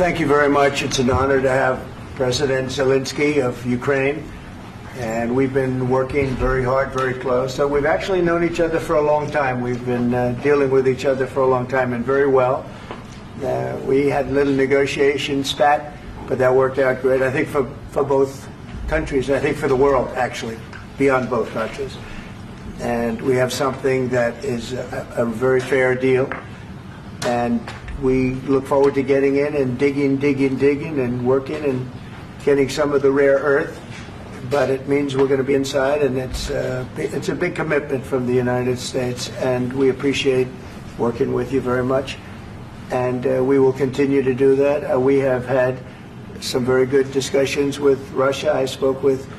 thank you very much. It's an honor to have President Zlensky of Ukraine, and we've been working very hard, very close. So we've actually known each other for a long time. We've been dealing with each other for a long time and very well. We had a little negotiation spat, but that worked out great. I think for both countries, I think for the world, actually, beyond both countries. And we have something that is a very fair deal. And we look forward to getting in and digging and working and getting some of the rare earth. But it means we're going to be inside, and it's a big commitment from the United States, and we appreciate working with you very much. And we will continue to do that. We have had some very good discussions with Russia. I spoke with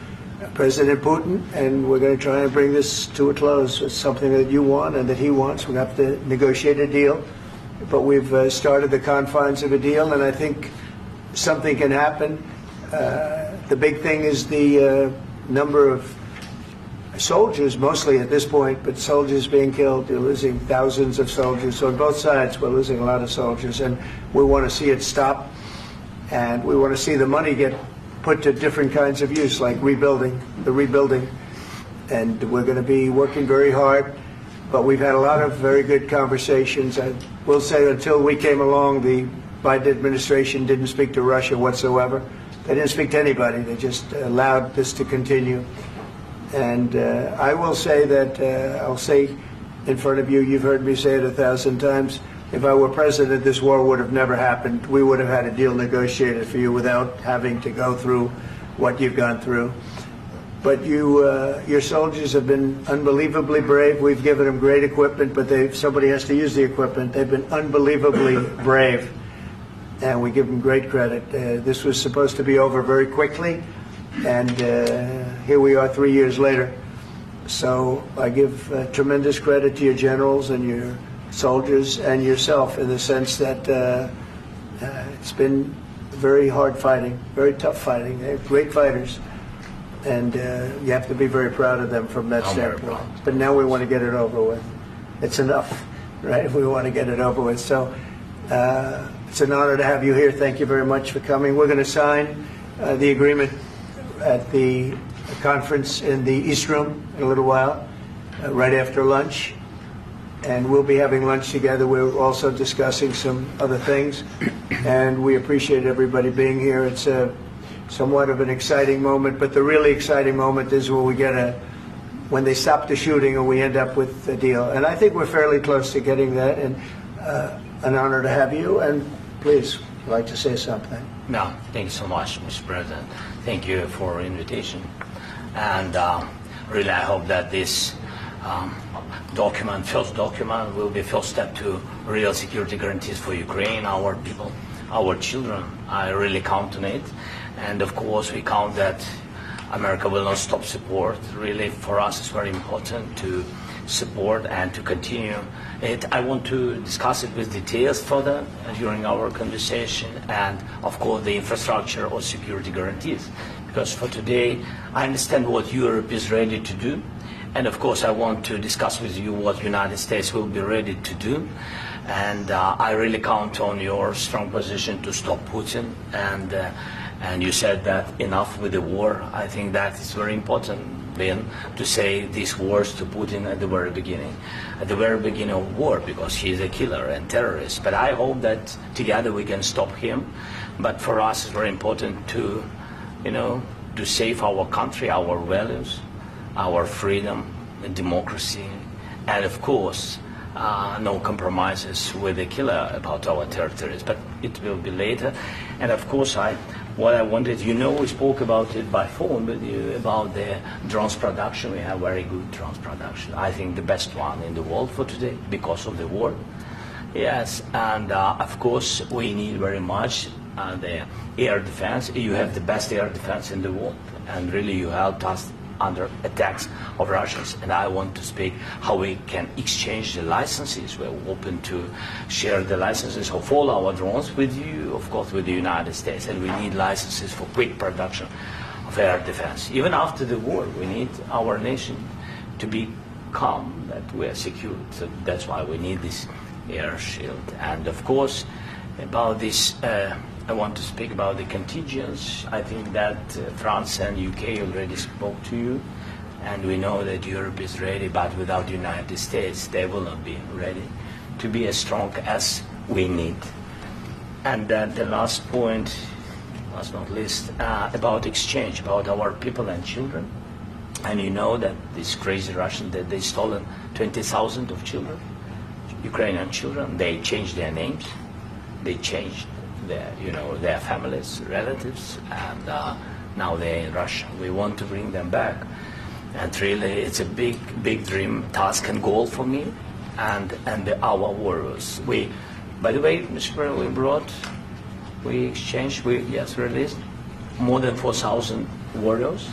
President Putin, and we're going to try and bring this to a close. It's something that you want and that he wants. We're going to have to negotiate a deal. But we've started the confines of a deal, and I think something can happen. The big thing is the number of soldiers, mostly at this point, but soldiers being killed. They're losing thousands of soldiers. So on both sides, we're losing a lot of soldiers, and we want to see it stop. And we want to see the money get put to different kinds of use, like rebuilding. And we're going to be working very hard. But we've had a lot of very good conversations. I will say until we came along, the Biden administration didn't speak to Russia whatsoever. They didn't speak to anybody. They just allowed this to continue. And I will say that, I'll say in front of you, you've heard me say it 1,000 times, if I were president, this war would have never happened. We would have had a deal negotiated for you without having to go through what you've gone through. But your soldiers have been unbelievably brave. We've given them great equipment, but somebody has to use the equipment. They've been unbelievably brave, and we give them great credit. This was supposed to be over very quickly, and here we are 3 years later. So I give tremendous credit to your generals and your soldiers and yourself in the sense that it's been very hard fighting, very tough fighting. They're great fighters. And you have to be very proud of them from that standpoint. But now we want to get it over with. It's enough, right? We want to get it over with. So it's an honor to have you here. Thank you very much for coming. We're going to sign the agreement at the conference in the East Room in a little while, right after lunch. And we'll be having lunch together. We're also discussing some other things. And we appreciate everybody being here. It's somewhat of an exciting moment, but the really exciting moment is when we when they stop the shooting and we end up with a deal. And I think we're fairly close to getting that, and an honor to have you. And please, if you'd like to say something. No, thank you so much, Mr. President. Thank you for the invitation. And really, I hope that this first document will be first step to real security guarantees for Ukraine, our people, our children. I really count on it. And of course, we count that America will not stop support. Really, for us, it's very important to support and to continue it. I want to discuss it with details further during our conversation, and of course, the infrastructure or security guarantees. Because for today, I understand what Europe is ready to do, and of course, I want to discuss with you what the United States will be ready to do. And I really count on your strong position to stop Putin. And you said that enough with the war. I think that is very important, Ben, to say these words to Putin at the very beginning of war, because he is a killer and terrorist. But I hope that together we can stop him. But for us, it's very important to, to save our country, our values, our freedom, democracy, and of course, no compromises with the killer about our territories. But it will be later. And of course, what I wanted, we spoke about it by phone with you about the drones production. We have very good drones production. I think the best one in the world for today because of the war. Yes, and of course we need very much the air defense. You have the best air defense in the world, and really you helped us under attacks of Russians. And I want to speak how we can exchange the licenses. We're open to share the licenses of all our drones with you, of course, with the United States. And we need licenses for quick production of air defense. Even after the war, we need our nation to be calm, that we are secure. So that's why we need this air shield. And of course, About this, I want to speak about the contingents. I think that France and UK already spoke to you, and we know that Europe is ready, but without the United States, they will not be ready to be as strong as we need. And then the last point, last not least, about exchange, about our people and children. And you know that these crazy Russians, that they stolen 20,000 of children, Ukrainian children. They changed their names, they changed their families, relatives, and now they're in Russia. We want to bring them back, and really, it's a big dream, task, and goal for me, and our warriors. By the way, Mr. President, we exchanged, released more than 4,000 warriors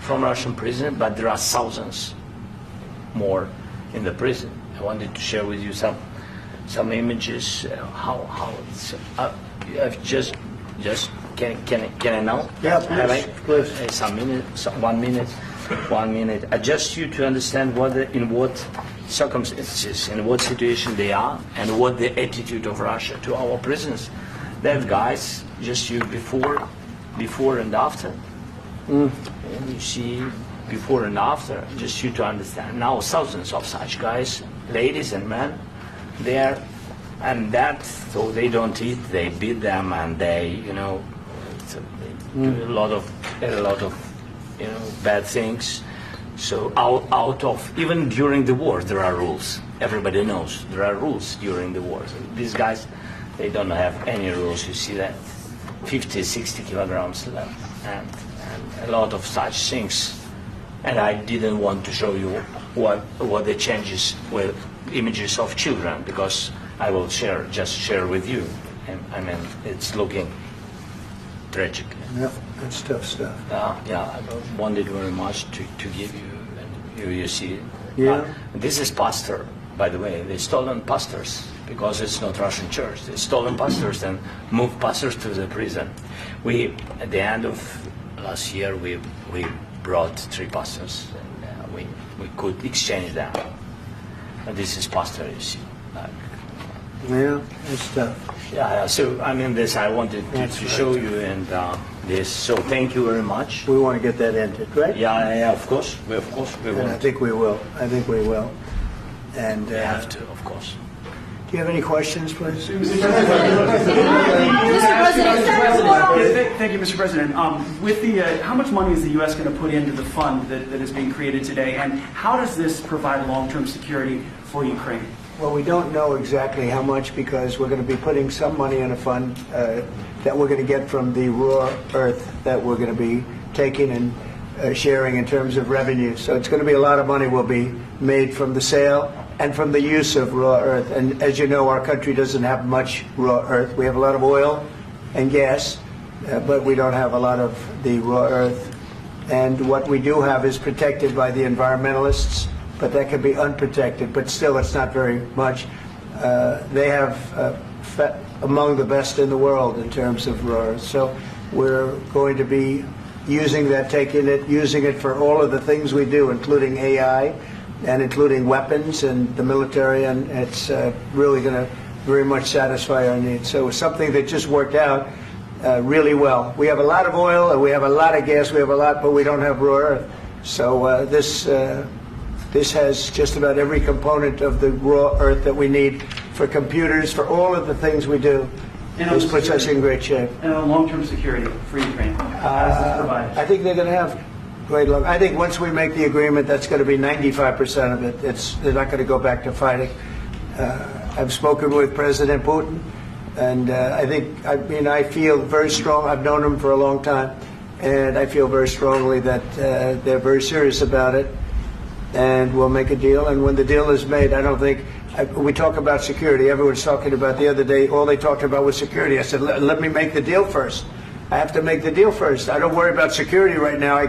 from Russian prison, but there are thousands more in the prison. I wanted to share with you some images. How it's just can I now? Yeah, please. Some minutes, 1 minute, 1 minute. Just you to understand in what circumstances, in what situation they are, and what the attitude of Russia to our prisoners. They have guys just you before and after. And you see before and after, just you to understand. Now thousands of such guys, ladies and men, there, and that, so they don't eat, they beat them, and they, they do a lot of bad things. So out of, even during the war, there are rules. Everybody knows there are rules during the war. So these guys, they don't have any rules. You see that 50, 60 kilograms left, and a lot of such things. And I didn't want to show you what the changes with images of children, because I will just share with you. And, I mean, it's looking tragic. Yeah, that's tough stuff. I wanted very much to give you, and you see it. Yeah. This is pastor, by the way. They stolen pastors, because it's not Russian church. They stolen pastors and moved pastors to the prison. At the end of last year, we brought 3 pastors, and we could exchange them. And this is pastor, you see. Yeah, it's tough. Yeah, so I mean, this I wanted to show you, and this. So thank you very much. We want to get that ended, right? Yeah, of course. We And will. I think we will. And We have to, of course. do you have any questions, please? Thank you, Mr. President. With how much money is the U.S. going to put into the fund that is being created today, and how does this provide long-term security for Ukraine? Well, we don't know exactly how much, because we're going to be putting some money in a fund that we're going to get from the raw earth that we're going to be taking and sharing in terms of revenue. So it's going to be a lot of money will be made from the sale and from the use of raw earth. And as you know, our country doesn't have much raw earth. We have a lot of oil and gas, but we don't have a lot of the raw earth. And what we do have is protected by the environmentalists, but that can be unprotected, but still it's not very much. They have among the best in the world in terms of raw earth. So we're going to be using that, using it for all of the things we do, including AI and including weapons and the military, and it's really going to very much satisfy our needs. So it's something that just worked out really well. We have a lot of oil and we have a lot of gas, but we don't have raw earth. So this has just about every component of the raw earth that we need for computers, for all of the things we do. This puts us in great shape. And on long-term security for Ukraine, how does this provide? I think they're going to have great luck. I think once we make the agreement, that's going to be 95% of it. They're not going to go back to fighting. I've spoken with President Putin, and I feel very strong. I've known him for a long time, and I feel very strongly that they're very serious about it, and we'll make a deal. And when the deal is made, I don't think we talk about security. Everyone's talking about the other day. All they talked about was security. I said, let me make the deal first. I have to make the deal first. I don't worry about security right now.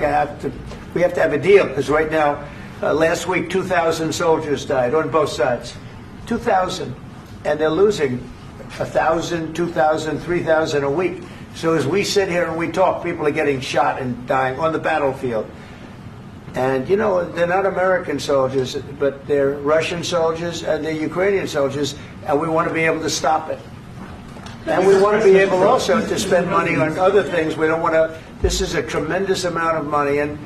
We have to have a deal, because right now, last week, 2,000 soldiers died on both sides. 2,000, and they're losing 1,000, 2,000, 3,000 a week. So as we sit here and we talk, people are getting shot and dying on the battlefield. And, they're not American soldiers, but they're Russian soldiers and they're Ukrainian soldiers, and we want to be able to stop it. And we want to be able also to spend money on other things. We don't want to, this is a tremendous amount of money. And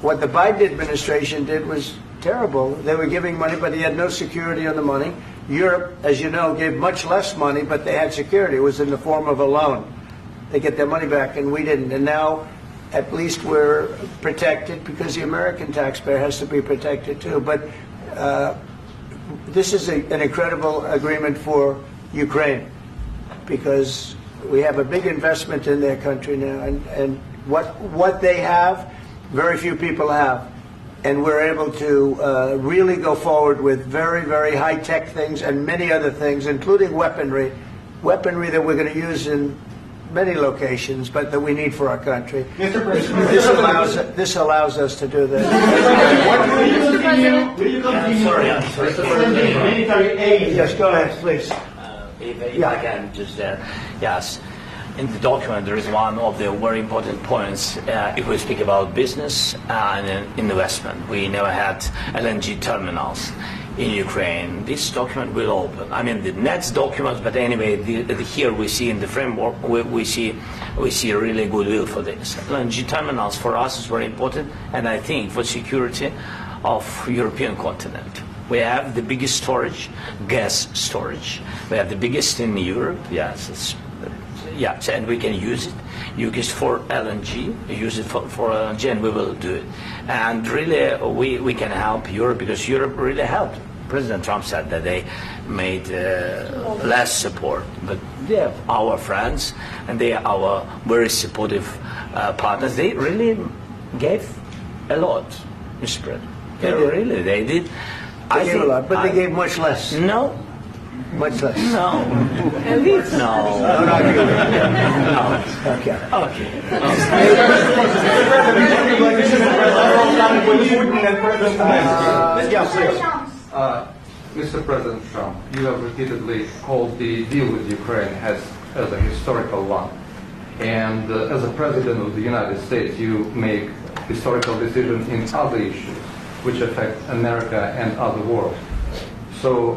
what the Biden administration did was terrible. They were giving money, but they had no security on the money. Europe, as you know, gave much less money, but they had security. It was in the form of a loan. They get their money back, and we didn't. And now, at least we're protected because the American taxpayer has to be protected too. But this is an incredible agreement for Ukraine because we have a big investment in their country now, and what they have, very few people have. And we're able to really go forward with very, very high-tech things and many other things, including weaponry that we're going to use in many locations, but that we need for our country. Mr. President, This allows us to do this. will you continue Sorry. sending military aid? Yes, go ahead, please. If I can just, yes. In the document, there is one of the very important points. If we speak about business and investment, we never had LNG terminals in Ukraine. This document will open. I mean, the next document, but anyway, here we see in the framework, we see really goodwill for this. LNG terminals for us is very important, and I think for security of European continent. We have the biggest storage, gas storage. We have the biggest in Europe. Yes, yes, and we can use it. Use it for LNG. Use it for LNG, and we will do it. And really, we can help Europe because Europe really helped. President Trump said that they made less support, but they are our friends and they are our very supportive partners. They really gave a lot, Mr. President. They did. They gave a lot, but they gave much less. No. Much less. No. No. No. Okay. Mr. President Trump, you have repeatedly called the deal with Ukraine as a historical one. And as a President of the United States, you make historical decisions in other issues which affect America and other world. So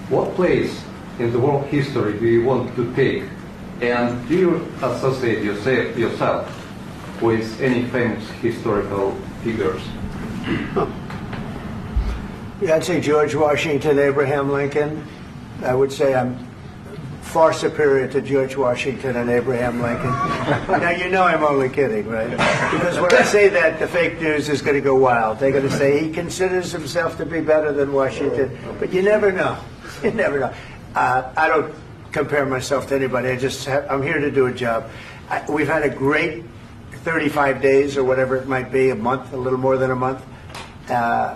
what place in the world history do you want to take? And do you associate yourself with any famous historical figures? Yeah, I'd say George Washington, Abraham Lincoln. I would say I'm far superior to George Washington and Abraham Lincoln. Now, you know I'm only kidding, right? Because when I say that, the fake news is going to go wild. They're going to say he considers himself to be better than Washington. But you never know. You never know. I don't compare myself to anybody. I'm here to do a job. We've had a great 35 days or whatever it might be, a month, a little more than a month.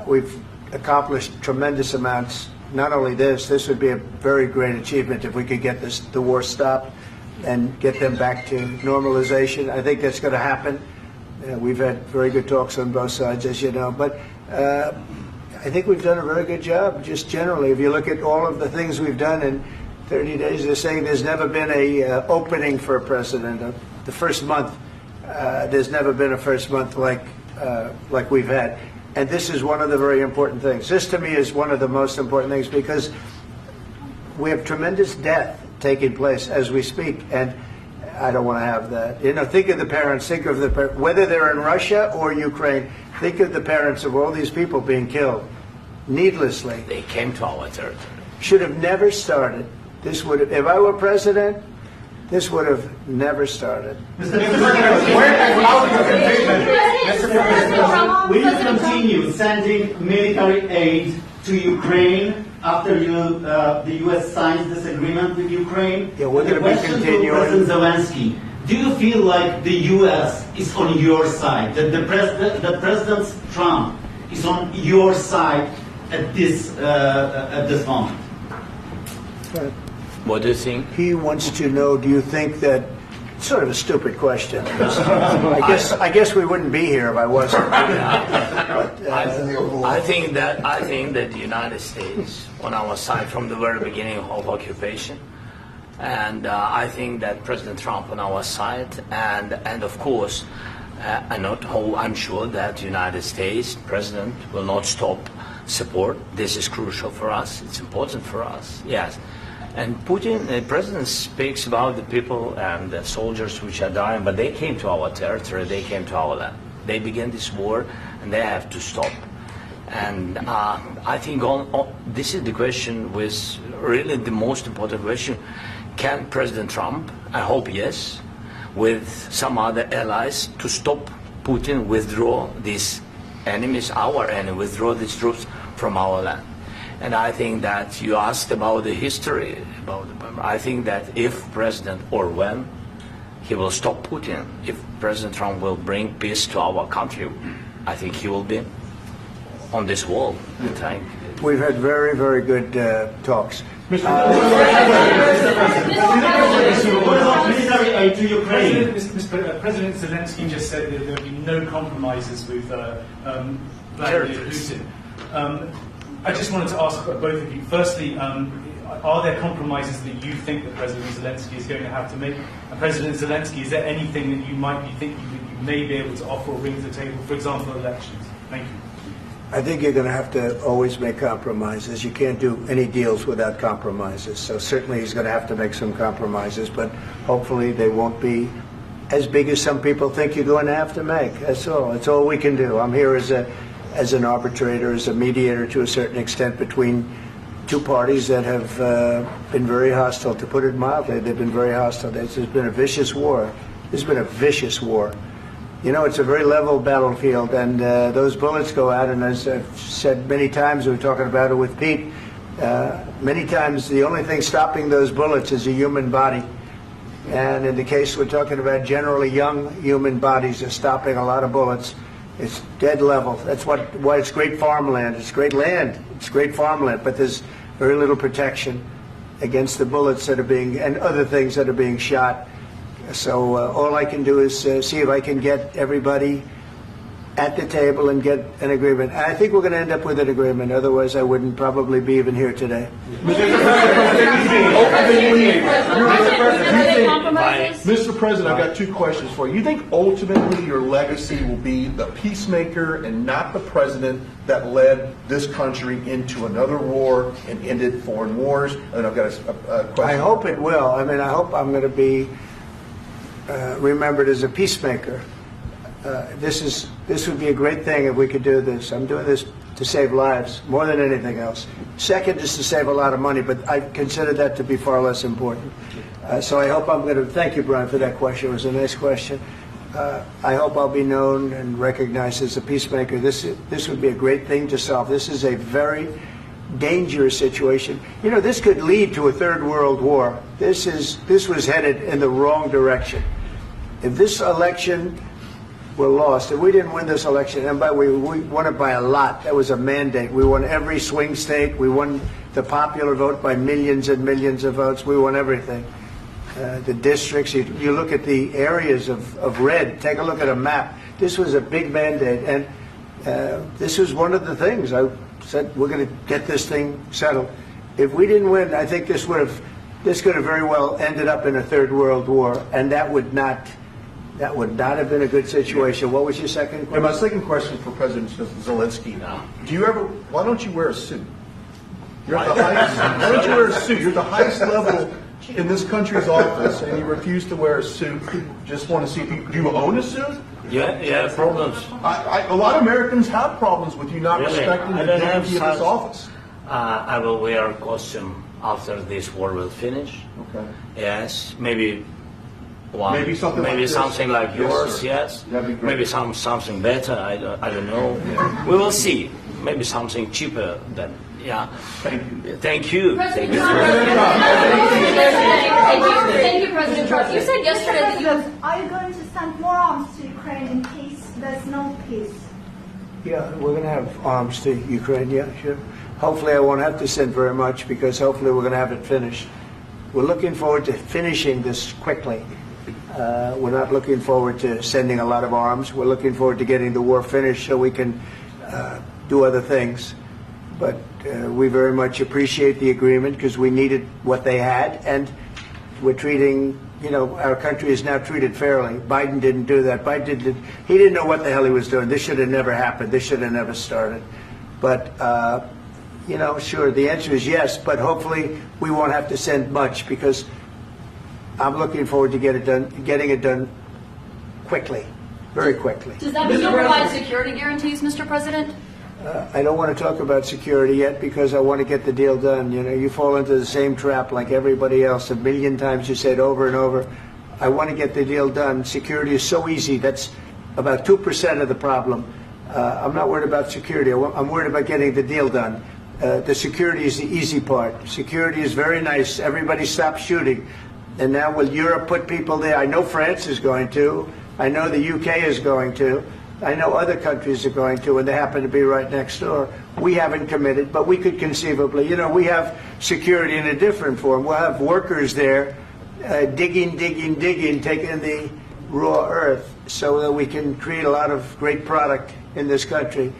We've accomplished tremendous amounts. Not only this would be a very great achievement if we could get the war stopped and get them back to normalization. I think that's going to happen. We've had very good talks on both sides, as you know. But I think we've done a very good job, just generally. If you look at all of the things we've done in 30 days, they're saying there's never been a opening for a president. The first month, there's never been a first month like we've had. And this is one of the very important things. This, to me, is one of the most important things because we have tremendous death taking place as we speak, and I don't want to have that. You know, think of the parents, whether they're in Russia or Ukraine, think of the parents of all these people being killed needlessly. They came to our territory. Should have never started. This would have, if I were president, this would have never started. Mr. President, where has out your commitment? Mr. President, will you continue sending military aid to Ukraine after the U.S. signs this agreement with Ukraine? Yeah, we're going to be continuing. To President Zelensky, do you feel like the U.S. is on your side? That President Trump is on your side at this moment? What do you think? He wants to know, do you think that, sort of a stupid question. I guess we wouldn't be here if I wasn't. But, I think that the United States on our side from the very beginning of occupation, and I think that President Trump on our side, and of course, I'm sure that the United States President will not stop support. This is crucial for us. It's important for us. Yes. And Putin, the president speaks about the people and the soldiers which are dying, but they came to our territory, they came to our land. They began this war, and they have to stop. And I think this is the question, with really the most important question. Can President Trump, I hope yes, with some other allies, to stop Putin, withdraw these enemies, our enemy, withdraw these troops from our land? And I think that you asked about the history, I think that if President, or when, he will stop Putin, if President Trump will bring peace to our country, I think he will be on this wall. We've had very, very good talks. Mr. Military aid to Ukraine. President Zelensky just said that there will be no compromises with Vladimir Putin. I just wanted to ask both of you. Firstly, are there compromises that you think that President Zelensky is going to have to make? And President Zelensky, is there anything that you might be thinking that you may be able to offer or bring to the table, for example, elections? Thank you. I think you're going to have to always make compromises. You can't do any deals without compromises. So certainly he's going to have to make some compromises, but hopefully they won't be as big as some people think you're going to have to make. That's all. That's all we can do. I'm here as an arbitrator, as a mediator to a certain extent between two parties that have been very hostile. To put it mildly, they've been very hostile. There's been a vicious war. There's been a vicious war. You know, it's a very level battlefield, and those bullets go out, and as I've said many times, we were talking about it with Pete, many times the only thing stopping those bullets is a human body. And in the case we're talking about, generally young human bodies are stopping a lot of bullets. It's dead level. That's why it's great farmland. It's great land. It's great farmland, but there's very little protection against the bullets that are being, and other things that are being shot. So all I can do is see if I can get everybody at the table and get an agreement. And I think we're going to end up with an agreement. Otherwise, I wouldn't probably be even here today. Mr. President, I've got two questions for you. You think ultimately your legacy will be the peacemaker and not the president that led this country into another war and ended foreign wars? And I've got a question. I hope it will. I mean, I hope I'm going to be remembered as a peacemaker. This would be a great thing if we could do this. I'm doing this to save lives more than anything else. Second is to save a lot of money, but I consider that to be far less important. So I hope I'm going to, thank you, Brian, for that question. It was a nice question. I hope I'll be known and recognized as a peacemaker. This would be a great thing to solve. This is a very dangerous situation. You know, this could lead to a third world war. This was headed in the wrong direction. If this election were lost, if we didn't win this election, and we won it by a lot, that was a mandate. We won every swing state. We won the popular vote by millions and millions of votes. We won everything. The districts, you look at the areas of red, take a look at a map. This was a big mandate, and this was one of the things. I said, we're going to get this thing settled. If we didn't win, I think this could have very well ended up in a third world war, and that would not have been a good situation. What was your second question? And my second question for President Zelensky. Why don't you wear a suit? You're at the highest, why don't you wear a suit? You're at the highest level in this country's office, and you refuse to wear a suit. Just want to see if do you own a suit? Yeah, problems. A lot of Americans have problems with you not respecting the dignity of this office. I will wear a costume after this war will finish. Okay. Yes, maybe one. Maybe something like this. Something like yours. Sir. Yes. That'd be great. Maybe something better. I don't know. Yeah. We will see. Maybe something cheaper than. Yeah. Thank you. Thank you. Thank you, President Trump. You said yesterday that you have. Are you going to send more arms to Ukraine in case there's no peace? Yeah, we're going to have arms to Ukraine, yeah, sure. Hopefully I won't have to send very much, because hopefully we're going to have it finished. We're looking forward to finishing this quickly. We're not looking forward to sending a lot of arms. We're looking forward to getting the war finished so we can do other things. But we very much appreciate the agreement, because we needed what they had, and we're treating, you know, our country is now treated fairly. Biden didn't do that. He didn't know what the hell he was doing. This should have never happened. This should have never started. But you know, sure, the answer is yes, but hopefully we won't have to send much because I'm looking forward to getting it done quickly, very quickly. Does that mean you'll provide security guarantees, Mr. President? I don't want to talk about security yet because I want to get the deal done. You know, you fall into the same trap like everybody else. A million times you said over and over, I want to get the deal done. Security is so easy. That's about 2% of the problem. I'm not worried about security. I'm worried about getting the deal done. The security is the easy part. Security is very nice. Everybody stopped shooting. And now will Europe put people there? I know France is going to. I know the UK is going to. I know other countries are going to, and they happen to be right next door. We haven't committed, but we could conceivably. You know, we have security in a different form. We'll have workers there digging, taking the raw earth so that we can create a lot of great product in this country.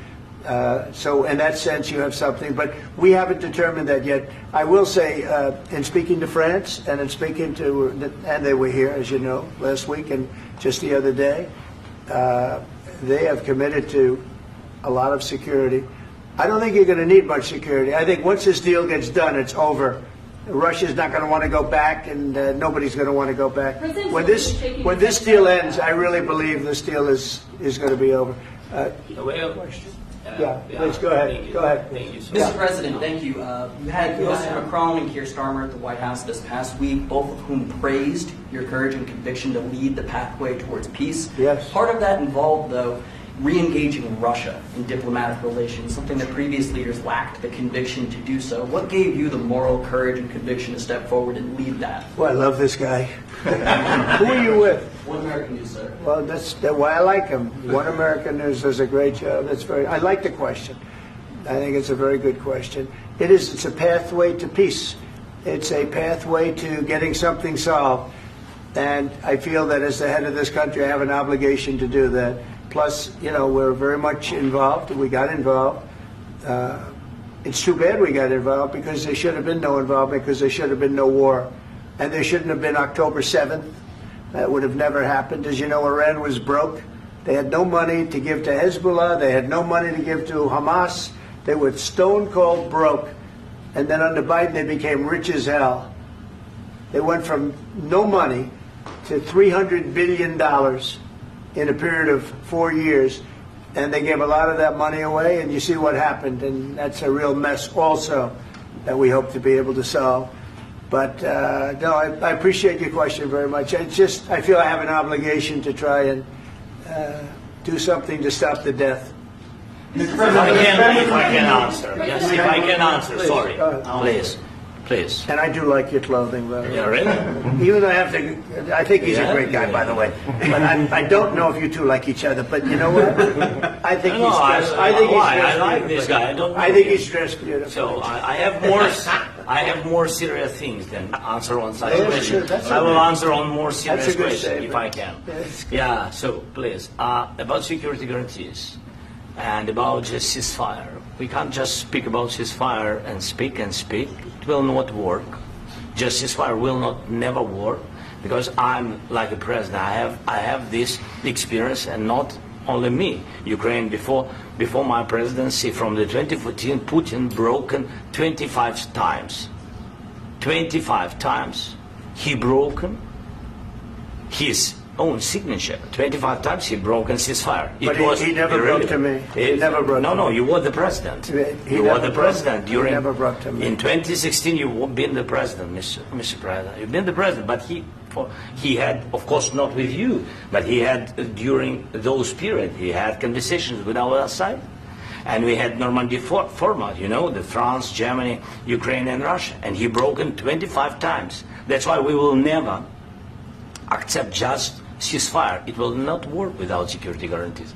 So in that sense, you have something, but we haven't determined that yet. I will say, in speaking to France and in speaking to, and they were here, as you know, last week and just the other day, they have committed to a lot of security. I don't think you're going to need much security. I think once this deal gets done, it's over. Russia's not going to want to go back, and nobody's going to want to go back. When this deal ends, I really believe this deal is going to be over. Yeah, please go ahead. Go ahead. Thank you so Mr. President, thank you. You had Mr. Macron and Keir Starmer at the White House this past week, both of whom praised your courage and conviction to lead the pathway towards peace. Yes. Part of that involved, though, re-engaging Russia in diplomatic relations, something that previous leaders lacked the conviction to do so. What gave you the moral courage and conviction to step forward and lead that? Well, I love this guy. Who are you with? One American News, sir. Well, that's why I like him. One American News does a great job. I like the question. I think it's a very good question. It's a pathway to peace. It's a pathway to getting something solved. And I feel that as the head of this country, I have an obligation to do that. Plus, you know, we're very much involved. We got involved. It's too bad we got involved because there should have been no involvement because there should have been no war. And there shouldn't have been October 7th. That would have never happened. As you know, Iran was broke. They had no money to give to Hezbollah. They had no money to give to Hamas. They were stone cold broke. And then under Biden, they became rich as hell. They went from no money to $300 billion in a period of 4 years. And they gave a lot of that money away, and you see what happened. And that's a real mess also that we hope to be able to solve. But no, I appreciate your question very much. I feel I have an obligation to try and do something to stop the death. If I can answer. Yes, if I can answer. Please, sorry. go ahead. Please. And I do like your clothing, by the way. Yeah, really? Even though I think he's a great guy, by the way. But I don't know if you two like each other. But you know what? I think he's dressed. I like this guy. I don't know. I think he's dressed beautiful. So I have more serious things than answer on such Yeah, questions. sure, I will answer on more That's serious a good questions statement. if I can. Yes. Yeah. So please, about security guarantees and about just ceasefire. We can't just speak about ceasefire and speak and speak. It will not work. Just ceasefire will never work because I'm like a president. I have this experience, and not only me. Ukraine before my presidency, from the 2014, Putin broken 25 times. 25 times he broken his own signature. 25 times he broken ceasefire. But he never broke to me. He never broke to me. No, you were the president. He You were never the president broke- he during. never broke to me. In 2016, you've been the president, Mr. President. You've been the president, but he had, of course, not with you, but he had during those periods. He had conversations with our side, and we had Normandy format. You know, the France, Germany, Ukraine, and Russia, and he broken 25 times. That's why we will never accept just ceasefire. It will not work without security guarantees.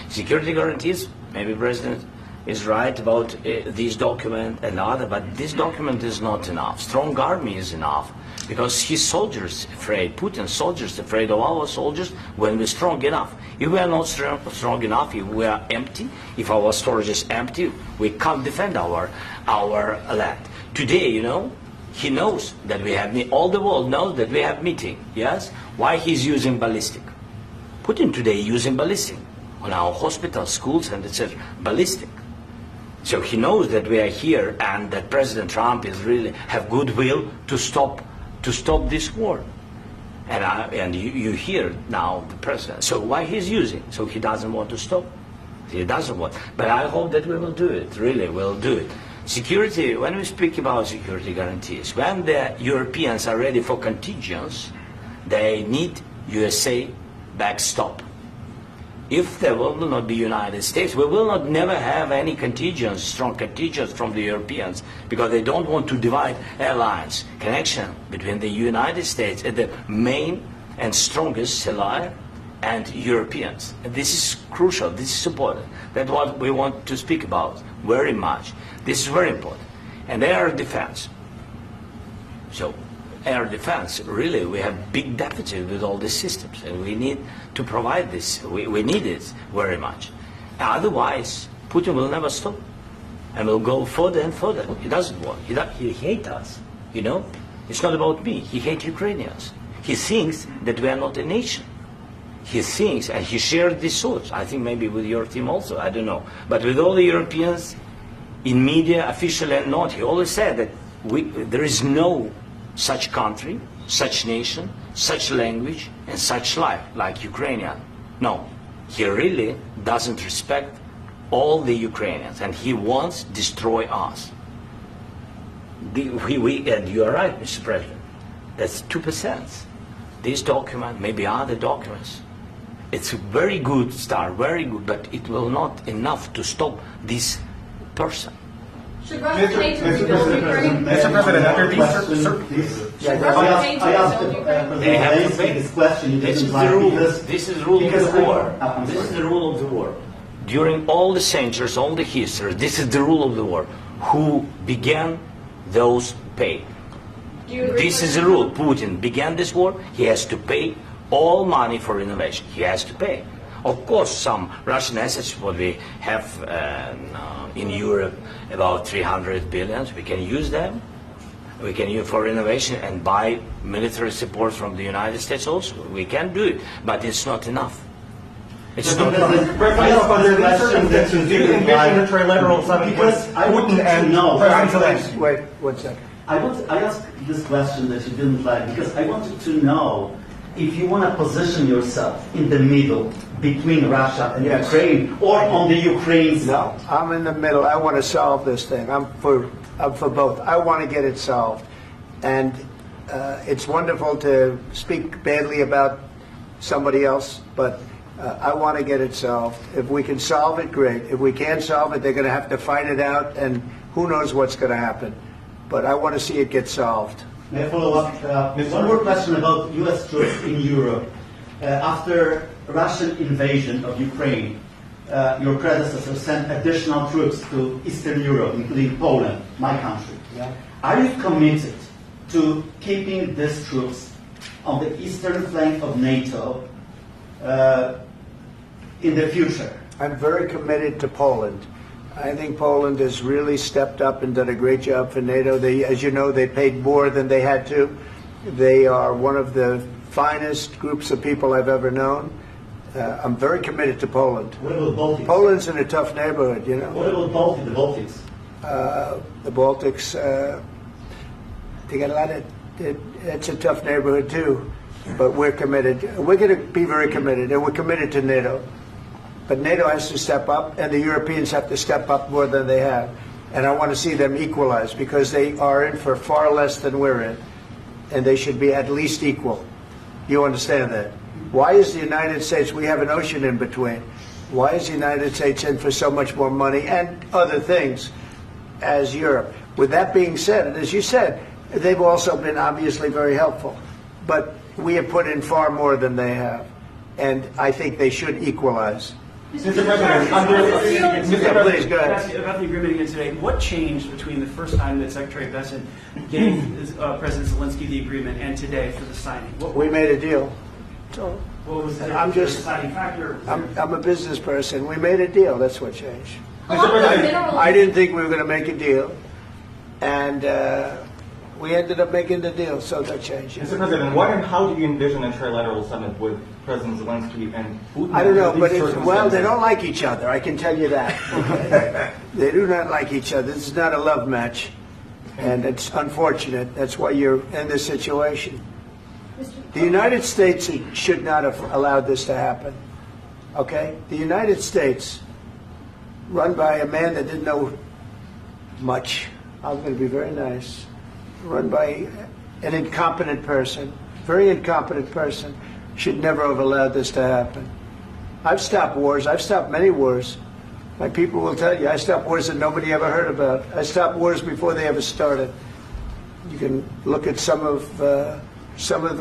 Security guarantees, maybe President is right about this document and other, but this document is not enough. Strong army is enough because his soldiers afraid, Putin's soldiers afraid of our soldiers when we're strong enough. If we are not strong enough, if we are empty, if our storage is empty, we can't defend our land. Today, you know, he knows that we have, all the world knows that we have meeting, yes? Why he's using ballistic? Putin today using ballistic on our hospitals, schools, and etc. Ballistic. So he knows that we are here and that President Trump is really have goodwill to stop this war. And you hear now the president. So why he's using? So he doesn't want to stop. He doesn't want. But I hope that we will do it. Really, we'll do it. Security. When we speak about security guarantees, when the Europeans are ready for contingents, they need USA backstop. If there will not be United States, we will not never have any contingents, strong contingents from the Europeans, because they don't want to divide alliance, connection between the United States and the main and strongest ally and Europeans. And this is crucial, this is important. That's what we want to speak about very much. This is very important. And air defense. So air defense, really, we have big deficit with all these systems, and we need to provide this. We need it very much. Otherwise, Putin will never stop, and will go further and further. He doesn't want. He hates us, you know? It's not about me. He hates Ukrainians. He thinks that we are not a nation. He thinks, and he shared these thoughts, I think maybe with your team also, I don't know. But with all the Europeans, in media, officially and not, he always said that there is no such country, such nation, such language, and such life like Ukrainian. No, he really doesn't respect all the Ukrainians, and he wants to destroy us. And you are right, Mr. President. That's 2%. This document, maybe other documents, it's a very good start, very good, but it will not enough to stop this person. Should Russia pay to rebuild Ukraine? Mr. President, under these Should Russia pay to rebuild Ukraine? They have to pay. This question This is the rule. This is the rule of the war. This is the rule of the war. During all the centuries, all the history, this is the rule of the war. Who began, those pay. This is the rule. Putin began this war. He has to pay all money for innovation. He has to pay. Of course, some Russian assets, what we have in Europe, about 300 billion, we can use them. We can use for innovation and buy military support from the United States also. We can do it, but it's not enough. It's not enough. Because I want to know. Wait 1 second. I asked this question that you didn't like because I wanted to know if you want to position yourself in the middle between Russia and Yes. Ukraine or on the Ukraine's. No, I'm in the middle. I want to solve this thing. I'm for both. I want to get it solved. And it's wonderful to speak badly about somebody else, but I want to get it solved. If we can solve it, great. If we can't solve it, they're going to have to fight it out, and who knows what's going to happen. But I want to see it get solved. May I follow up? One more question about U.S. troops in Europe. After Russian invasion of Ukraine, your predecessor sent additional troops to Eastern Europe, including Poland, my country. Yeah. Are you committed to keeping these troops on the eastern flank of NATO in the future? I'm very committed to Poland. I think Poland has really stepped up and done a great job for NATO. They, as you know, they paid more than they had to. They are one of the finest groups of people I've ever known. I'm very committed to Poland. What about Baltics? Poland's in a tough neighborhood, you know. What about the Baltics? The Baltics, they got a lot of, it's a tough neighborhood too. But we're committed. We're going to be very committed, and we're committed to NATO. But NATO has to step up, and the Europeans have to step up more than they have. And I want to see them equalize, because they are in for far less than we're in. And they should be at least equal. You understand that? Why is the United States, we have an ocean in between. Why is the United States in for so much more money and other things as Europe? With that being said, and as you said, they've also been obviously very helpful. But we have put in far more than they have. And I think they should equalize. Mr. President, please, go ahead. about the agreement again today, what changed between the first time that Secretary Bessent gave President Zelensky the agreement and today for the signing? We made a deal. So What was the I'm just- deciding factor? I'm a business person. We made a deal. That's what changed. Along with minerals. I didn't think we were going to make a deal. And we ended up making the deal, so that changed. Mr. President, what and how do you envision a trilateral summit with President Zelensky and Putin. I don't know, but well, they don't like each other. I can tell you that. They do not like each other. This is not a love match, and it's unfortunate. That's why you're in this situation. The United States should not have allowed this to happen. Okay? The United States, run by a man that didn't know much, I'm going to be very nice, run by an incompetent person, very incompetent person, should never have allowed this to happen. I've stopped wars. I've stopped many wars. My people will tell you, I stopped wars that nobody ever heard about. I stopped wars before they ever started. You can look at some of,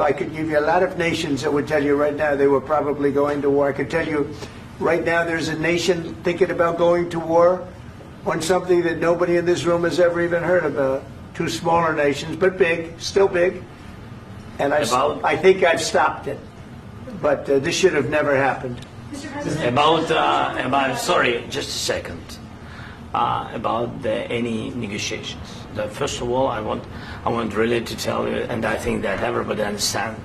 I could give you a lot of nations that would tell you right now they were probably going to war. I could tell you right now there's a nation thinking about going to war on something that nobody in this room has ever even heard about. Two smaller nations, but big, still big. And I think I've stopped it. But this should have never happened. Mr. President. Sorry, just a second. About any negotiations. First of all, I want really to tell you, and I think that everybody understands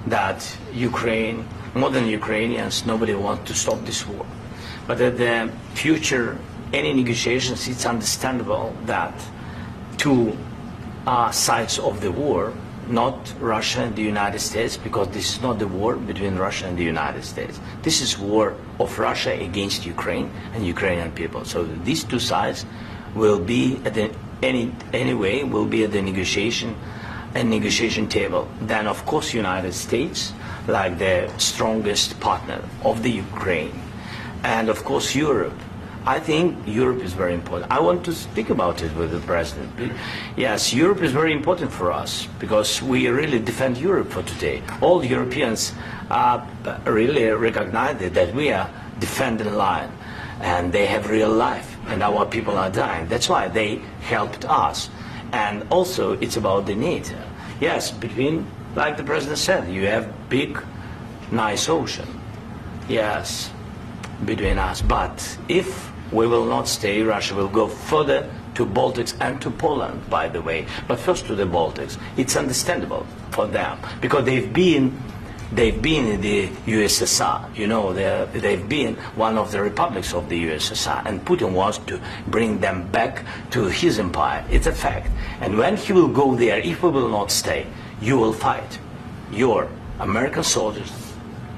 that Ukraine, more than Ukrainians, nobody wants to stop this war. But at the future, any negotiations, it's understandable that two sides of the war, not Russia and the United States, because this is not the war between Russia and the United States. This is war of Russia against Ukraine and Ukrainian people. So these two sides will be at the anyway will be at the negotiation table. Then of course United States, like the strongest partner of the Ukraine, and of course Europe. I think Europe is very important. I want to speak about it with the President. Yes, Europe is very important for us because we really defend Europe for today. All Europeans really recognize that we are defending line and they have real life and our people are dying. That's why they helped us. And also it's about the NATO. Yes, between, like the President said, you have big, nice ocean. Yes, between us. But if we will not stay, Russia will go further to Baltics and to Poland, by the way. But first to the Baltics. It's understandable for them because they've been in the USSR. You know, they've been one of the republics of the USSR, and Putin wants to bring them back to his empire. It's a fact. And when he will go there, if we will not stay, you will fight. Your American soldiers,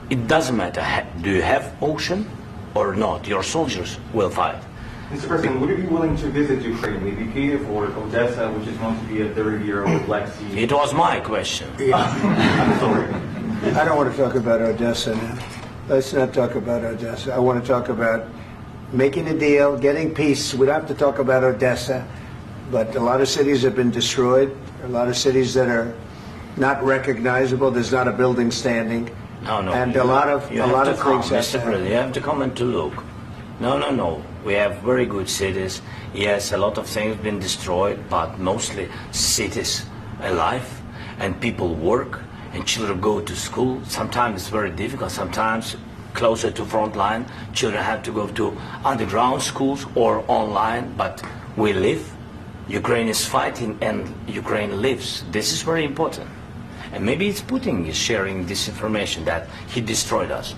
it doesn't matter, do you have ocean or not, your soldiers will fight. Mr. President, would you be willing to visit Ukraine, maybe Kiev or Odessa, which is known to be a dirty area of the Black Sea? It was my question. I'm sorry. I don't want to talk about Odessa now. Let's not talk about Odessa. I want to talk about making a deal, getting peace. We don't have to talk about Odessa, but a lot of cities have been destroyed. A lot of cities that are not recognizable. There's not a building standing. No, and a lot of things. Mr. President, you have to come and to look. No. We have very good cities. Yes, a lot of things have been destroyed, but mostly cities alive, and people work, and children go to school. Sometimes it's very difficult. Sometimes closer to front line, children have to go to underground schools or online. But we live. Ukraine is fighting, and Ukraine lives. This is very important. And maybe it's Putin is sharing this information that he destroyed us.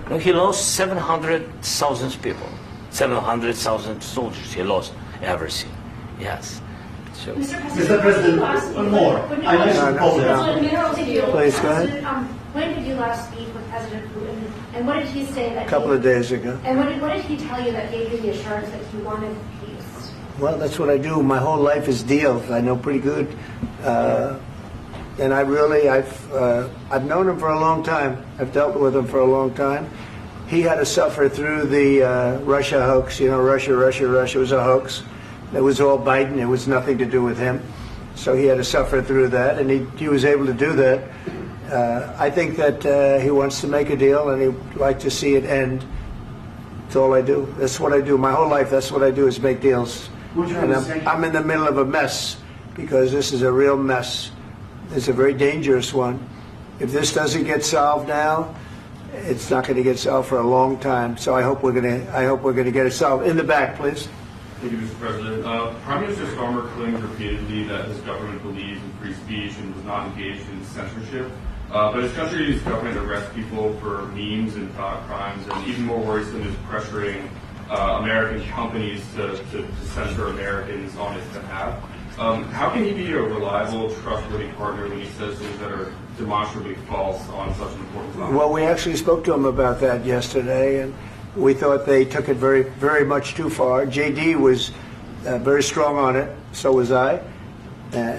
No, he lost 700,000 people, 700,000 soldiers. He lost everything. Yes. So. Mr. President, one more. I mentioned Poland. Please go ahead. When did you last speak with President Putin, and what did he say? A couple of days ago. And what did he tell you that gave you the assurance that he wanted peace? Well, that's what I do. My whole life is deals. I know pretty good. And I've known him for a long time. I've dealt with him for a long time. He had to suffer through the Russia hoax. You know, Russia was a hoax. It was all Biden. It was nothing to do with him. So he had to suffer through that, and he was able to do that. I think that he wants to make a deal, and he'd like to see it end. That's all I do. That's what I do. My whole life, that's what I do is make deals. And I'm in the middle of a mess because this is a real mess. It's a very dangerous one. If this doesn't get solved now, it's not going to get solved for a long time. So I hope we're going to get it solved. In the back, please. Thank you, Mr. President. Prime Minister Starmer claimed repeatedly that his government believes in free speech and was not engaged in censorship. But his country's government arrests people for memes and thought crimes, and even more worrisome is pressuring American companies to censor Americans on his behalf. How can he be a reliable, trustworthy partner when he says things that are demonstrably false on such an important topic? Well, we actually spoke to him about that yesterday, and we thought they took it very, very much too far. JD was very strong on it. So was I.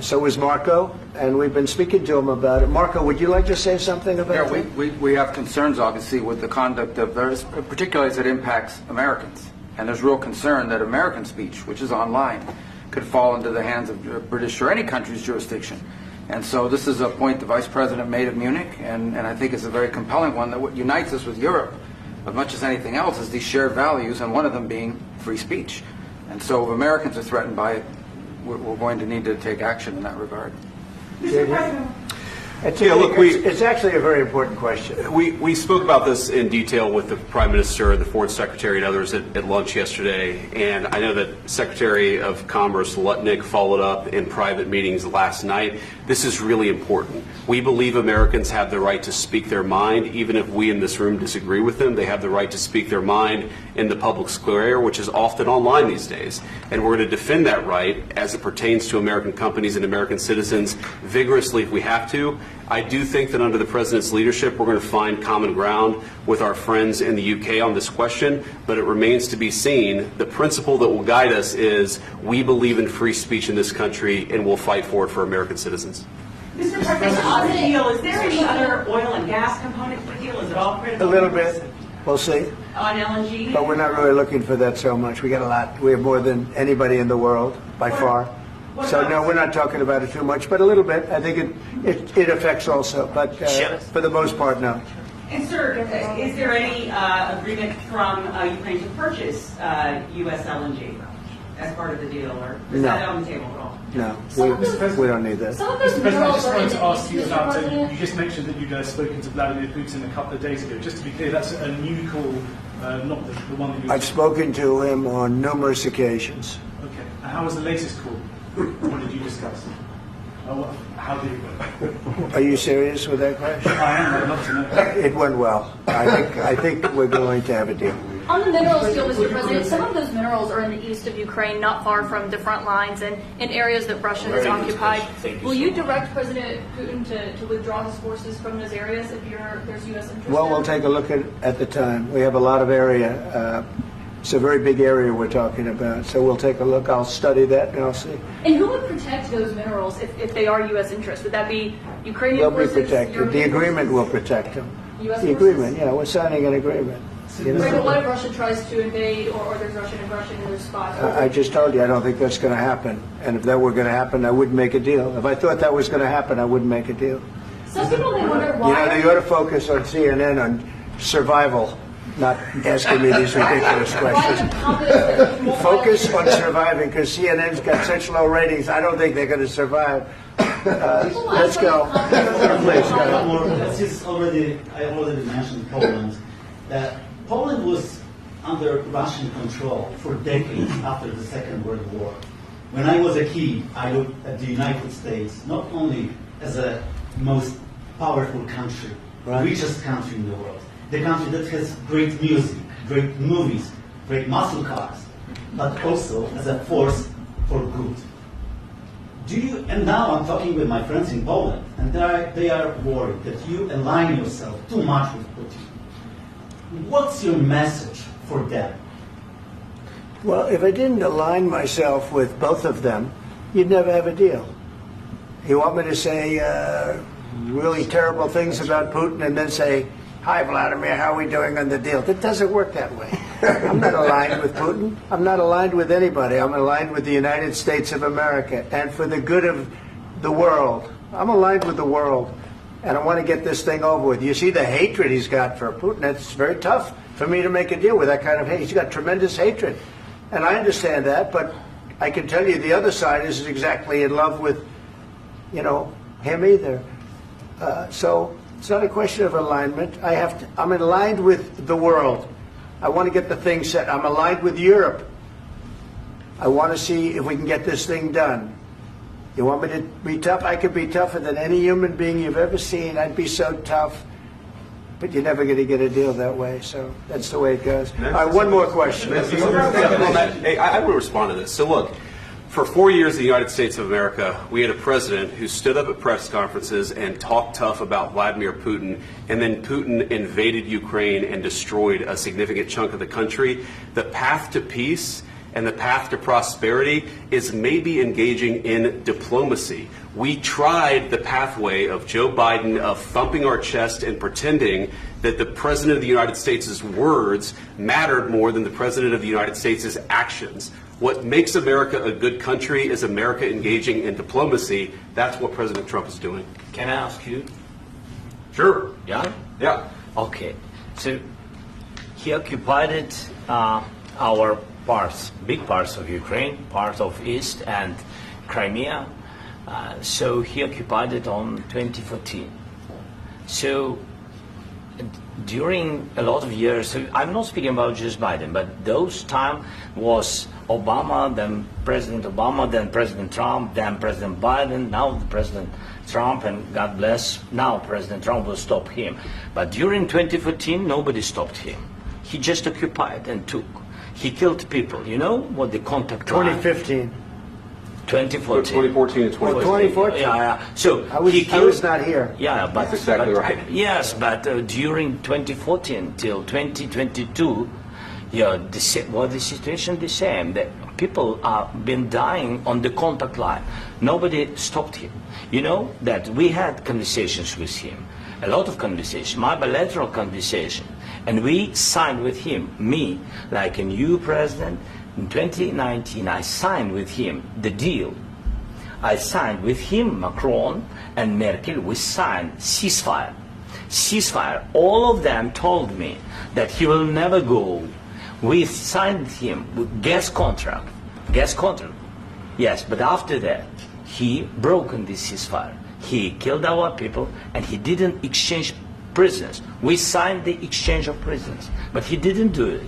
So was Marco, and we've been speaking to him about it. Marco, would you like to say something about that? Yeah, we have concerns, obviously, with the conduct of various, particularly as it impacts Americans. And there's real concern that American speech, which is online, could fall into the hands of British or any country's jurisdiction. And so this is a point the Vice President made at Munich, and I think it's a very compelling one that what unites us with Europe, as much as anything else, is these shared values, and one of them being free speech. And so if Americans are threatened by it, we're going to need to take action in that regard. Mr. President. It's actually a very important question. We spoke about this in detail with the Prime Minister, the Foreign Secretary, and others at lunch yesterday. And I know that Secretary of Commerce Lutnick followed up in private meetings last night. This is really important. We believe Americans have the right to speak their mind, even if we in this room disagree with them. They have the right to speak their mind in the public square, which is often online these days. And we're going to defend that right as it pertains to American companies and American citizens vigorously if we have to. I do think that under the President's leadership, we're going to find common ground with our friends in the UK on this question, but it remains to be seen. The principle that will guide us is we believe in free speech in this country, and we'll fight for it for American citizens. Mr. President, on the deal, is there any other oil and gas component to the deal? Is it all critical? A little bit. We'll see. On LNG? But we're not really looking for that so much. We got a lot. We have more than anybody in the world, by far. So no, we're not talking about it too much, but a little bit. I think it affects also, but for the most part, no. And sir, is there any agreement from Ukraine to purchase U.S. LNG as part of the deal, or is that on the table at all? No, we don't need that. Mr. President, I just wanted to ask you about, you just mentioned that you'd spoken to Vladimir Putin a couple of days ago. Just to be clear, that's a new call, not the one that you... I've spoken to him on numerous occasions. Okay. And how was the latest call? What did you discuss? How did it go? Are you serious with that question? I am. I'd love to know. It went well. I think we're going to have a deal. On the minerals deal, Mr. President, some of those minerals are in the east of Ukraine, not far from the front lines and in areas that Russia has occupied. Will you direct President Putin to withdraw his forces from those areas if there's U.S. interest? Well, we'll take a look at the time. We have a lot of area. It's a very big area we're talking about, so we'll take a look. I'll study that and I'll see. And who would protect those minerals if they are U.S. interests? Would that be Ukrainian They'll forces? be protected. The agreement will protect them. U.S. The agreement, yeah, we're signing an agreement. Right, but what if Russia tries to invade or there's Russian aggression in those spots? I just told you I don't think that's going to happen. And if that were going to happen, I wouldn't make a deal. If I thought that was going to happen, I wouldn't make a deal. Some people may wonder why. They ought to focus on CNN on survival, not asking me these ridiculous questions. Focus on surviving, because CNN's got such low ratings. I don't think they're going to survive. Let's go. Please, go. I already mentioned Poland. That Poland was under Russian control for decades after the Second World War. When I was a kid, I looked at the United States not only as a most powerful country, richest country in the world, the country that has great music, great movies, great muscle cars, but also as a force for good. And now I'm talking with my friends in Poland, and they are worried that you align yourself too much with Putin. What's your message for them? Well, if I didn't align myself with both of them, you'd never have a deal. You want me to say really terrible things about Putin and then say, "Hi, Vladimir, how are we doing on the deal?" It doesn't work that way. I'm not aligned with Putin. I'm not aligned with anybody. I'm aligned with the United States of America. And for the good of the world, I'm aligned with the world. And I want to get this thing over with. You see the hatred he's got for Putin. It's very tough for me to make a deal with that kind of hate. He's got tremendous hatred. And I understand that, but I can tell you the other side isn't exactly in love with, him either. So it's not a question of alignment. I'm aligned with the world. I want to get the thing set. I'm aligned with Europe. I want to see if we can get this thing done. You want me to be tough? I could be tougher than any human being you've ever seen. I'd be so tough. But you're never going to get a deal that way, so that's the way it goes. All right, one more question. Hey, I will respond to this. So look, for 4 years in the United States of America, we had a president who stood up at press conferences and talked tough about Vladimir Putin, and then Putin invaded Ukraine and destroyed a significant chunk of the country. The path to peace and the path to prosperity is maybe engaging in diplomacy. We tried the pathway of Joe Biden of thumping our chest and pretending that the President of the United States' words mattered more than the President of the United States' actions. What makes America a good country is America engaging in diplomacy. That's what President Trump is doing. Can I ask you? Sure. Yeah? Yeah. Okay. So he occupied our parts, big parts of Ukraine, part of East and Crimea. So he occupied it on 2014. So during a lot of years, so I'm not speaking about just Biden, but those time was Obama, then President Obama, then President Trump, then President Biden, now the President Trump, and God bless, now President Trump will stop him. But during 2014, nobody stopped him. He just occupied and took. He killed people. You know what the contact line? 2015. 2014 2014. and 2015. 2014. Yeah. So I was not here. Yeah, but that's exactly right. Yes, but during 2014 till 2022, yeah, the situation the same. The people have been dying on the contact line. Nobody stopped him. You know that we had conversations with him, a lot of conversations, my bilateral conversation, and we signed with him, me, like a new president. In 2019, I signed with him the deal. I signed with him, Macron and Merkel, we signed ceasefire. Ceasefire. All of them told me that he will never go. We signed him with gas contract. Gas contract. Yes, but after that, he broken this ceasefire. He killed our people and he didn't exchange prisoners. We signed the exchange of prisoners, but he didn't do it.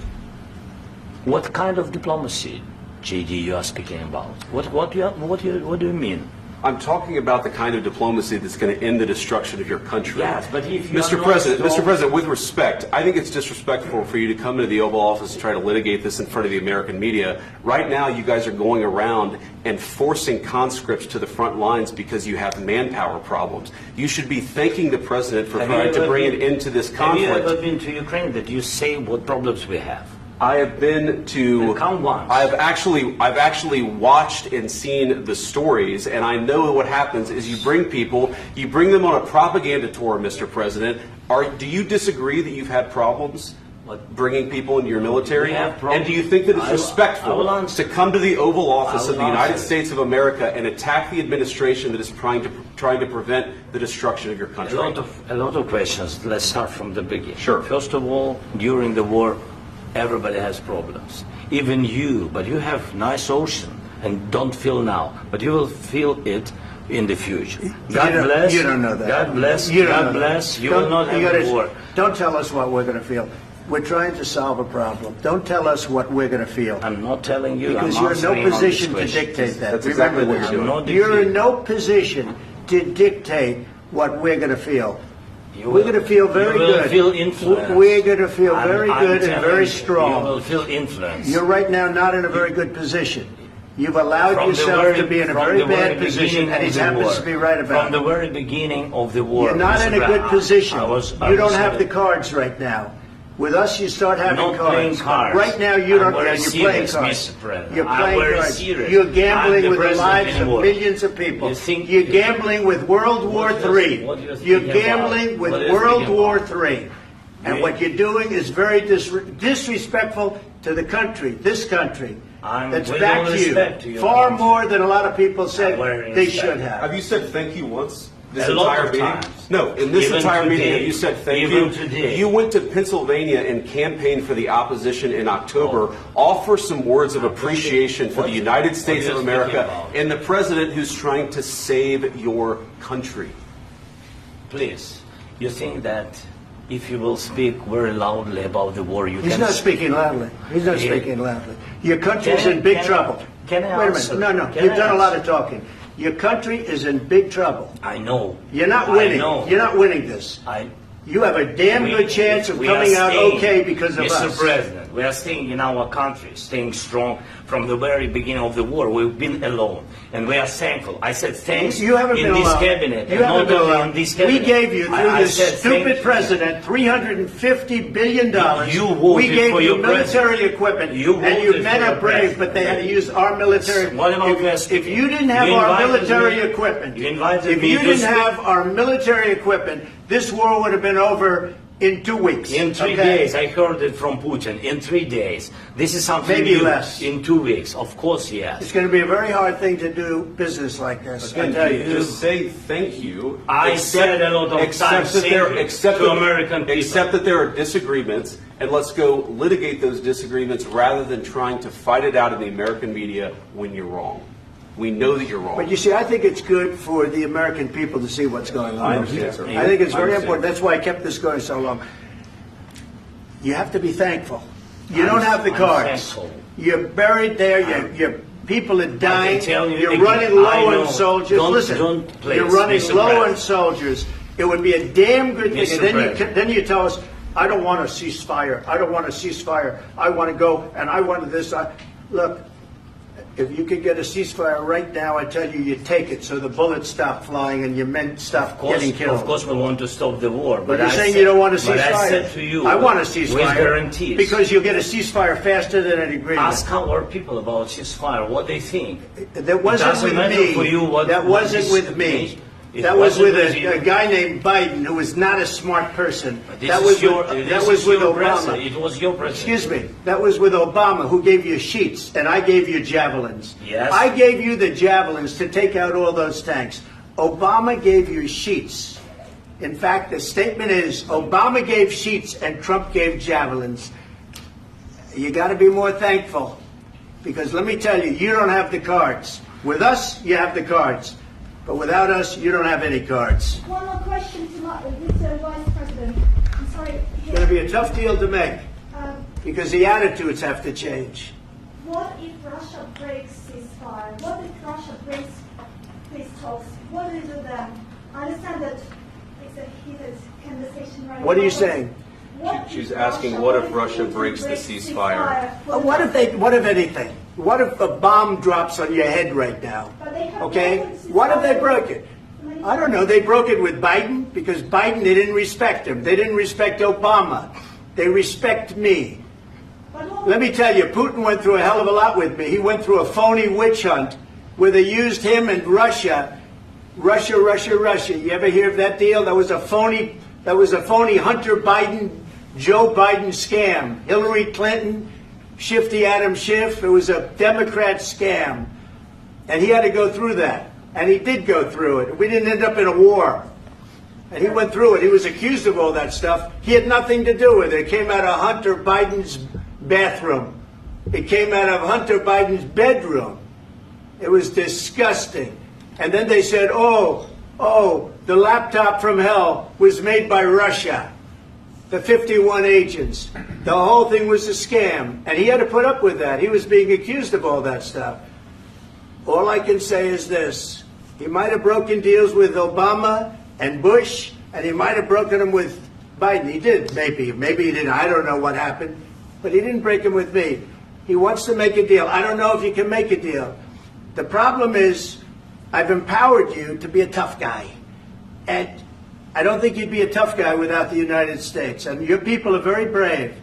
What kind of diplomacy, JD, you are speaking about? What do you mean? I'm talking about the kind of diplomacy that's going to end the destruction of your country. Yes, but if you Mr. President, with respect, I think it's disrespectful for you to come into the Oval Office and try to litigate this in front of the American media. Right now, you guys are going around and forcing conscripts to the front lines because you have manpower problems. You should be thanking the President for trying to bring an end to this conflict. Have you ever been to Ukraine that you say what problems we have? I have been to. Count once. I've actually watched and seen the stories, and I know what happens is you bring them on a propaganda tour, Mr. President. Do you disagree that you've had problems bringing people into your military? And do you think that it's respectful to come to the Oval Office of the United States of America and attack the administration that is trying to prevent the destruction of your country? A lot of questions. Let's start from the beginning. Sure. First of all, during the war, everybody has problems. Even you, but you have nice ocean and don't feel now, but you will feel it in the future. God bless. You don't know that. God bless. You God bless. You will not have a war. Don't tell us what we're going to feel. We're trying to solve a problem. Don't tell us what we're going to feel. I'm not telling you. Because I'm you're in no answering on position this to question. dictate that. That's exactly Remember what this. you're doing. You're in no position to dictate what we're going to feel. We're going to feel very good. You will feel influence. We're going to feel very good and very strong. You will feel influence. You're right now not in a very good position. You've allowed yourself to be in a very bad position, and he happens to be right about From the very beginning of the war. You're not in a good position. You don't have the the cards right now. With us, you start having not cards. playing cards. Right now, you don't. I'm very You're playing serious, cards. Mr. President. You're I'm playing very cards. serious. You're I'm gambling the with the president lives of anymore. millions of people. You think- You're gambling with World War III. what do you think You're about? gambling with What do you World think War about? III. And what you're doing is very disrespectful to the country, this country. That's with back all to you. respect to you, Far I'm more than a lot of people said very they respect. should have. Have you said thank you once? This A lot entire of meeting? times. No, in this Even entire meeting, today. have you said thank Even you? today. You went to Pennsylvania and campaigned for the opposition in October. Offer some words of appreciation for the United States of America and the president who's trying to save your country. Please, you think that if you will speak very loudly about the war, you He's can... not speaking loudly. He's not speaking loudly. Your country's in big trouble. Can I Wait a answer? minute. No, Can you've I done a lot answer? of talking. Your country is in big trouble. I know. You're not winning. You're not winning this. You have a damn good chance of coming out okay because of us. Mr. President, we are staying in our country, staying strong from the very beginning of the war. We've been alone, and we are thankful. I said thanks you haven't in been this alone. cabinet. You haven't been alone. In this cabinet. We gave you, through this stupid president, $350 billion. You voted we gave for you your military president. equipment, You and you voted men for are your brave, president. but they had to use our military. What about If you didn't have our military equipment, if you didn't have our military equipment, this war would have been over in 2 weeks. In 3 days, I heard it from Putin. In 3 days, this is something Maybe new. less. In 2 weeks, of course, yes. It's going to be a very hard thing to do business like this. Again, I tell you. just say thank you. I said a lot of times to American people. Accept that there are disagreements, and let's go litigate those disagreements rather than trying to fight it out in the American media when you're wrong. We know that you're wrong. But you see, I think it's good for the American people to see what's going on. I understand, sir. I think it's very I understand. important. That's why I kept this going so long. You have to be thankful. You don't have the cards. Thankful. You're buried there. Your people are dying. tell you You're again, running I low know. on soldiers. Don't please, you're running Mr. low on President. soldiers. It would be a damn good thing. Mr. And President. then you tell us, I don't want a ceasefire. I don't want a ceasefire. I want to go, and I want this. Look, if you could get a ceasefire right now, I tell you, you take it so the bullets stop flying and your men stop getting killed. Of course, we want to stop the war. But you're saying you don't want a ceasefire. But I said to you, I want a ceasefire. with guarantees. Because you'll get a ceasefire faster than an agreement. Ask our people about ceasefire, what they think. That wasn't Doesn't with matter me. for you what- That what wasn't is- with me. It That was wasn't with with you. a guy named Biden, who was not a smart person. This That is was your- with, this that was is with your Obama. president. It was your president. Excuse me. That was with Obama, who gave you sheets, and I gave you javelins. Yes. I gave you the javelins to take out all those tanks. Obama gave you sheets. In fact, the statement is Obama gave sheets and Trump gave javelins. You got to be more thankful, because let me tell you, you don't have the cards. With us, you have the cards. But without us, you don't have any cards. One more question to Mr. Vice President. I'm sorry. It's going to be a tough deal to make, because the attitudes have to change. What if Russia breaks ceasefire? What if Russia breaks peace talks? What do you do then? I understand that it's a heated conversation right now. What are you saying? She's asking, what if Russia breaks the ceasefire? What if anything? What if a bomb drops on your head right now? Okay? What if they broke it? I don't know. They broke it with Biden, because Biden, they didn't respect him. They didn't respect Obama. They respect me. Let me tell you, Putin went through a hell of a lot with me. He went through a phony witch hunt where they used him and Russia. Russia. You ever hear of that deal? That was a phony Hunter Biden, Joe Biden scam. Hillary Clinton, Shifty Adam Schiff. It was a Democrat scam. And he had to go through that. And he did go through it. We didn't end up in a war. And he went through it. He was accused of all that stuff. He had nothing to do with it. It came out of Hunter Biden's bathroom. It came out of Hunter Biden's bedroom. It was disgusting. And then they said, oh, the laptop from hell was made by Russia. The 51 agents. The whole thing was a scam. And he had to put up with that. He was being accused of all that stuff. All I can say is this. He might have broken deals with Obama and Bush, and he might have broken them with Biden. He did, maybe. Maybe he didn't. I don't know what happened. But he didn't break them with me. He wants to make a deal. I don't know if he can make a deal. The problem is, I've empowered you to be a tough guy. And I don't think you'd be a tough guy without the United States. And your people are very brave.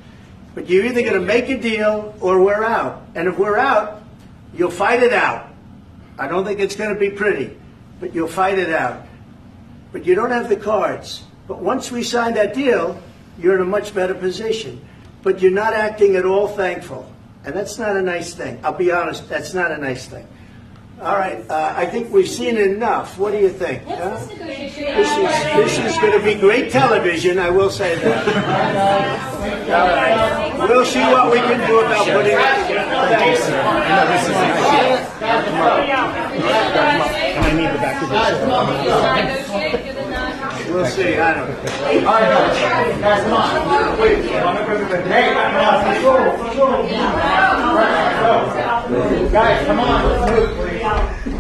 But you're either going to make a deal or we're out. And if we're out, you'll fight it out. I don't think it's going to be pretty, but you'll fight it out. But you don't have the cards. But once we sign that deal, you're in a much better position. But you're not acting at all thankful. And that's not a nice thing. I'll be honest, that's not a nice thing. All right, I think we've seen enough. What do you think? Huh? This is going to be great television, I will say that. All right. We'll see what we can do about putting it together. I need the back of the We'll see. I don't know. All right, guys, come on. Wait, hey, guys, come on.